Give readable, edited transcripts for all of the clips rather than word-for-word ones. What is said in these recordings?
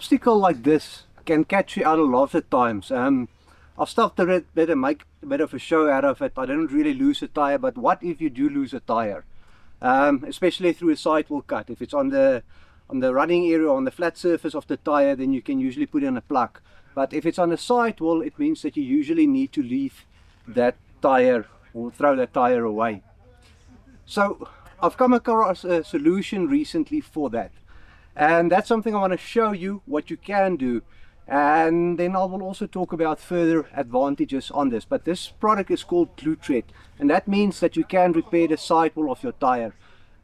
obstacle like this can catch you out a lot of times. I've stopped a bit and make a bit of a show out of it. I didn't really lose a tire, but what if you do lose a tire? Especially through a sidewall cut. If it's on the running area, on the flat surface of the tire, then you can usually put in a plug. But if it's on a sidewall, it means that you usually need to leave that tire or throw that tire away. So I've come across a solution recently for that, and that's something I want to show you what you can do, and then I will also talk about further advantages on this. But this product is called GlueTread, and that means that you can repair the sidewall of your tire.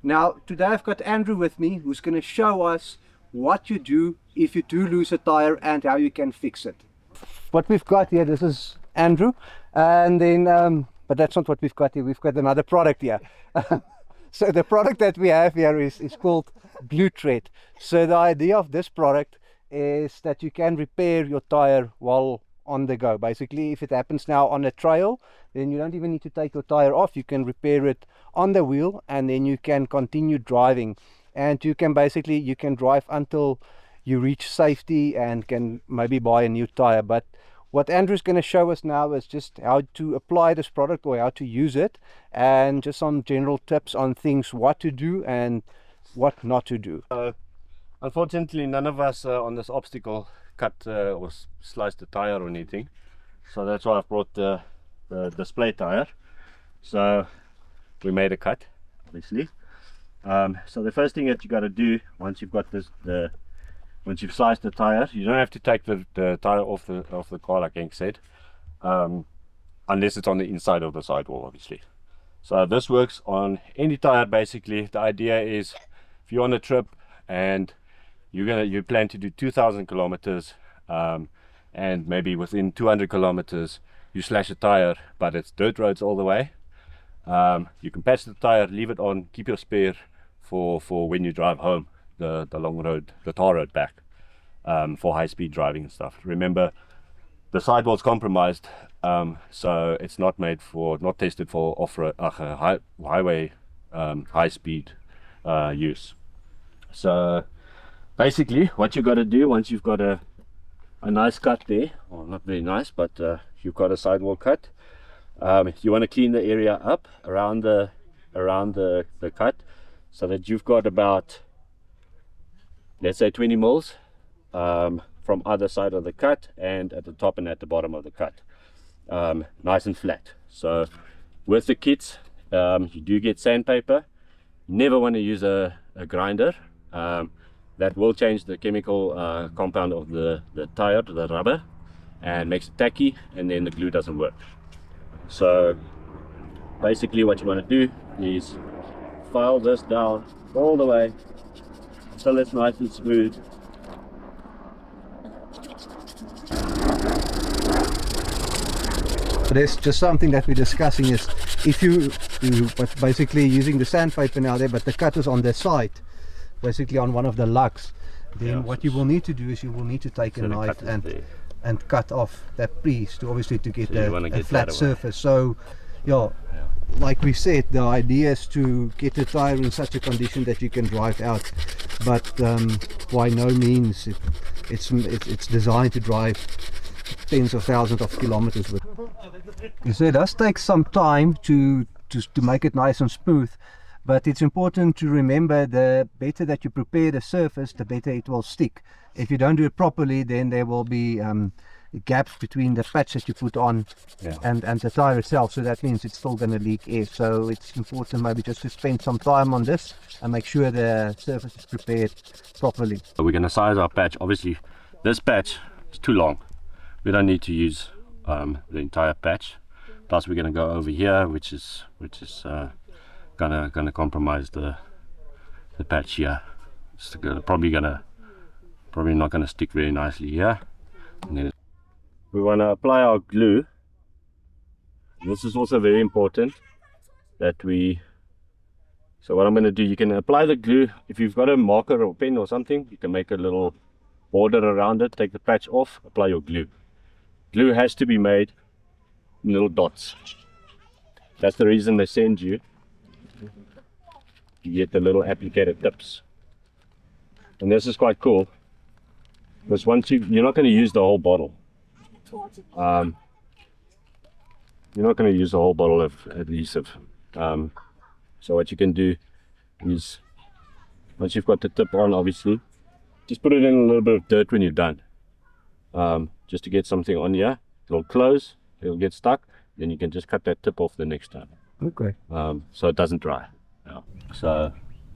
Now today I've got Andrew with me, who's going to show us what you do if you do lose a tire and how you can fix it. What we've got here, this is Andrew, and then but that's not what we've got here. We've got another product here. So the product that we have here is called GlueTread. So the idea of this product is that you can repair your tire while on the go. Basically, if it happens now on a trail, then you don't even need to take your tire off. You can repair it on the wheel, and then you can continue driving. And you can basically, you can drive until you reach safety and can maybe buy a new tire. But what Andrew's going to show us now is just how to apply this product or how to use it, and just some general tips on things what to do and what not to do. Unfortunately, none of us on this obstacle cut or sliced the tire or anything, so that's why I brought the display tire. So we made a cut, obviously. So the first thing that you got to do once you've got this, once you've sliced the tire, you don't have to take the tire off the car like Hank said, unless it's on the inside of the sidewall, obviously. So this works on any tire basically. The idea is if you're on a trip and you plan to do 2,000 kilometers, and maybe within 200 kilometers you slash a tire, but it's dirt roads all the way, you can patch the tire, leave it on, keep your spare for when you drive home, the long road, the tar road back, for high-speed driving and stuff. Remember, the sidewall's compromised, so it's not tested for off-road, highway, high-speed use. So basically, what you got to do once you've got a nice cut there, or not very nice, but you've got a sidewall cut, you want to clean the area up around the cut, so that you've got about, let's say, 20 mils from either side of the cut, and at the top and at the bottom of the cut, nice and flat. So with the kits, you do get sandpaper. You never want to use a grinder. That will change the chemical compound of the tire to the rubber and makes it tacky, and then the glue doesn't work. So basically what you want to do is file this down all the way until it's nice and smooth. There's just something that we're discussing is if you basically using the sandpaper now there, but the cut is on the side, basically on one of the lugs, then what you will need to do is you will need to take a knife and cut off that piece to obviously to get a flat surface. So like we said, the idea is to get the tire in such a condition that you can drive out, but by no means it's designed to drive tens of thousands of kilometers with. So it does take some time to make it nice and smooth, but it's important to remember the better that you prepare the surface, the better it will stick. If you don't do it properly, then there will be gaps between the patch that you put on and the tire itself, so that means it's still going to leak air. So it's important maybe just to spend some time on this and make sure the surface is prepared properly. So we're going to size our patch. Obviously this patch is too long, we don't need to use the entire patch. Plus we're going to go over here, which is gonna compromise the patch here. It's probably not gonna stick very nicely here. And then we want to apply our glue. This is also very important that so what I'm going to do, you can apply the glue. If you've got a marker or pen or something, you can make a little border around it, take the patch off, apply your glue. Glue has to be made in little dots. That's the reason they send you get the little applicator tips. And this is quite cool. Because you're not going to use the whole bottle. You're not going to use the whole bottle of adhesive. So what you can do is, once you've got the tip on, obviously, just put it in a little bit of dirt when you're done. Just to get something on here. It'll close, it'll get stuck, then you can just cut that tip off the next time. Okay. So it doesn't dry. Yeah. So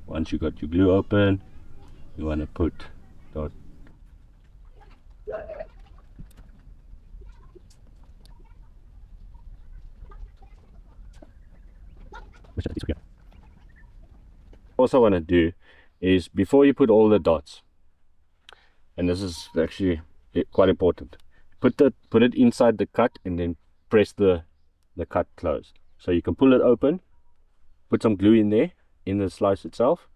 once you got your glue open, you want to put the also want to do is, before you put all the dots, and this is actually quite important, put it inside the cut and then press the cut closed. So you can pull it open, put some glue in there, in the slice itself,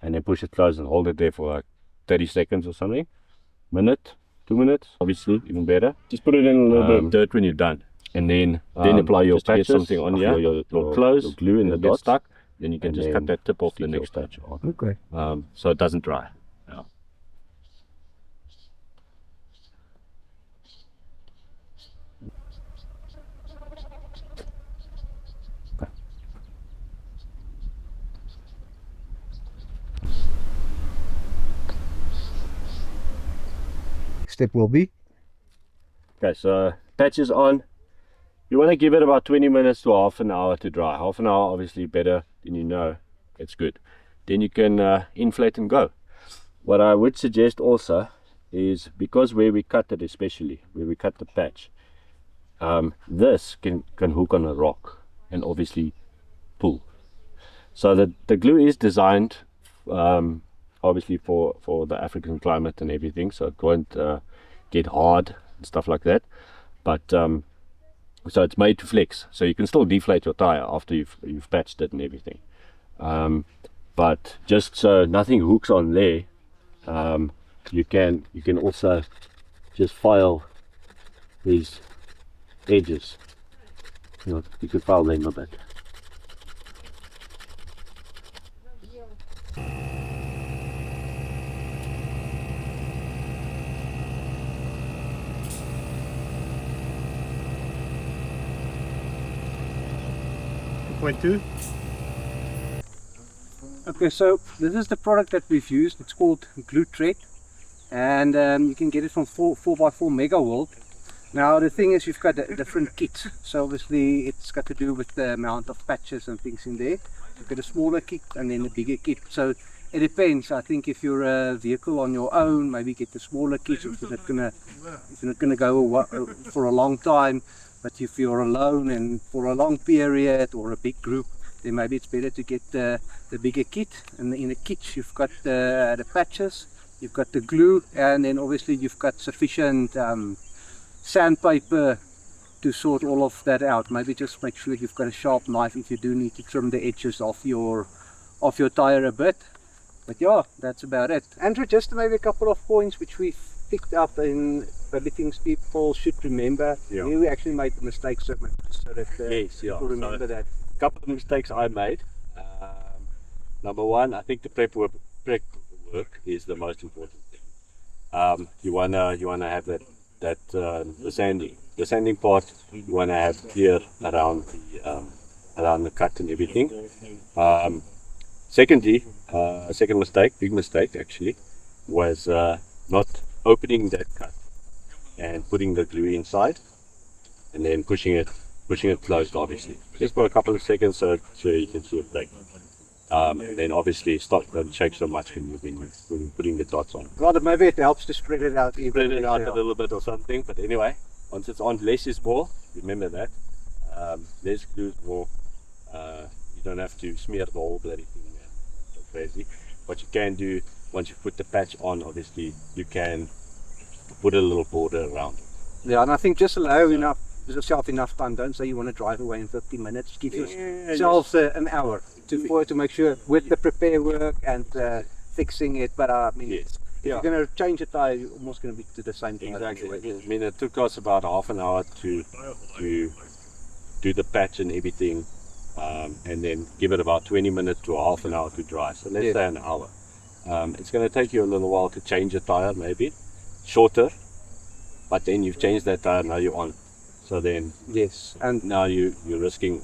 and then push it closed and hold it there for like 30 seconds or something. Minute, 2 minutes, obviously, even better. Just put it in a little bit of dirt when you're done, and then apply your patches, something on here, your close, your glue in the dot stuck, then you can just cut that tip off the next touch. Okay. So it doesn't dry. Yeah. Step will be, okay, so patches on. You want to give it about 20 minutes to half an hour to dry. Half an hour, obviously better than you know, it's good. Then you can inflate and go. What I would suggest also is, because where we cut it, especially where we cut the patch, this can hook on a rock and obviously pull. So the glue is designed obviously for the African climate and everything, so it won't get hard and stuff like that. But so it's made to flex, so you can still deflate your tire after you've patched it and everything. But just so nothing hooks on there, you can also just file these edges. You can file them a bit. Okay, so this is the product that we've used. It's called GlueTread, and you can get it from 4x4 Mega World. Now the thing is, you've got different kits, so obviously it's got to do with the amount of patches and things in there. You've got a smaller kit and then a bigger kit, so it depends. I think if you're a vehicle on your own, maybe get the smaller kit if you're not gonna go for a long time. But if you're alone and for a long period, or a big group, then maybe it's better to get the bigger kit. And in the kit you've got the patches, you've got the glue, and then obviously you've got sufficient sandpaper to sort all of that out. Maybe just make sure you've got a sharp knife if you do need to trim the edges off your tire a bit. But yeah, that's about it. Andrew, just maybe a couple of points which we've picked up in the things people should remember. Yeah. Where we actually made the mistakes, so that people remember that. A couple of mistakes I made. Number one, I think the prep work is the most important thing. You wanna have the sanding part. You wanna have clear around the cut and everything. Secondly, second mistake, big mistake actually, was not opening that cut and putting the glue inside and then pushing it closed, obviously just for a couple of seconds so you can see it break. Then obviously don't shake so much when you're putting the dots on. Well, maybe it helps to spread it out a little bit or something. But anyway, once it's on, less is more. Remember that. Less glue is more. You don't have to smear the whole bloody thing so crazy. What you can do, once you put the patch on, obviously you can put a little border around it. Yeah, and I think just allow yourself enough time. Don't say you want to drive away in 15 minutes. Give yourself an hour to make sure with the prepare work and fixing it. But I mean, if you're going to change a tire, you're almost going to be to the same thing. Exactly. I mean, it took us about half an hour to do the patch and everything, and then give it about 20 minutes to a half an hour to dry. So let's say an hour. It's going to take you a little while to change a tire, maybe. shorter, but then you've changed that tire, now you're on. So then Yes, and now you're risking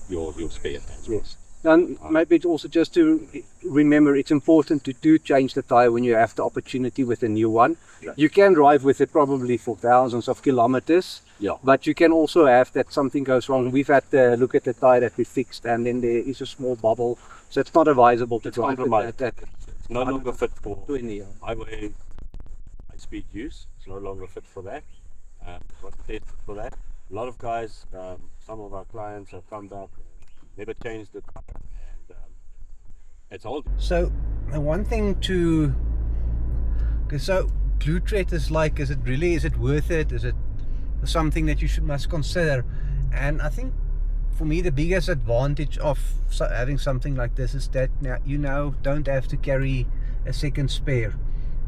your spare. yes. And maybe it's also just to remember, it's important to do change the tire when you have the opportunity with a new one. Yeah. You can drive with it probably for thousands of kilometers, Yeah. but you can also have that something goes wrong. We've had to look at the tire that we fixed, and then there is a small bubble, so it's not advisable to drive with compromised. that. It's no longer fit for 20. highway high-speed use. It's no longer fit for that. Got tested for that. A lot of guys, some of our clients have come back, never changed the tire, and it's old. So one thing to, so GlueTread is like, is it worth it? Is it something that you must consider? And I think for me the biggest advantage of having something like this is that now you don't have to carry a second spare,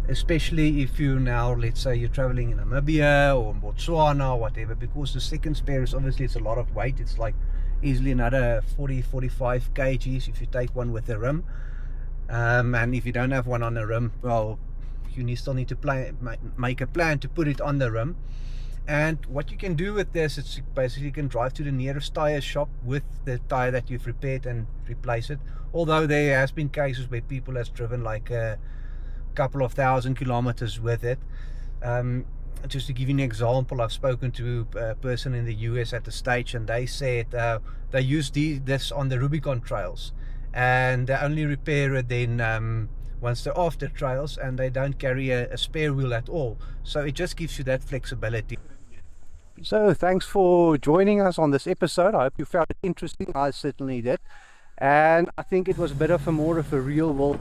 especially if you now, let's say you're traveling in Namibia or Botswana or whatever, because the second spare is obviously, it's a lot of weight. It's like easily another 40-45 kgs if you take one with a rim, and if you don't have one on the rim, well, you still need to make a plan to put it on the rim. And what you can do with this is basically you can drive to the nearest tire shop with the tire that you've repaired and replace it. Although there has been cases where people has driven like a couple of thousand kilometers with it. Just to give you an example, I've spoken to a person in the US at the stage, and they said they use this on the Rubicon trails, and they only repair it then once they're off the trails, and they don't carry a spare wheel at all. So it just gives you that flexibility. So thanks for joining us on this episode. I hope you found it interesting. I certainly did, and I think it was a bit of more of a real world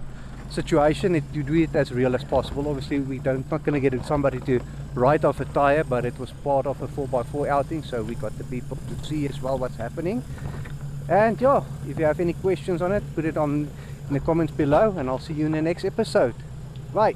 situation. You do it as real as possible. Obviously we not going to get somebody to write off a tire, but it was part of a 4x4 outing, so we got the people to see as well what's happening. And yeah, if you have any questions on it, put it on in the comments below, and I'll see you in the next episode. Bye.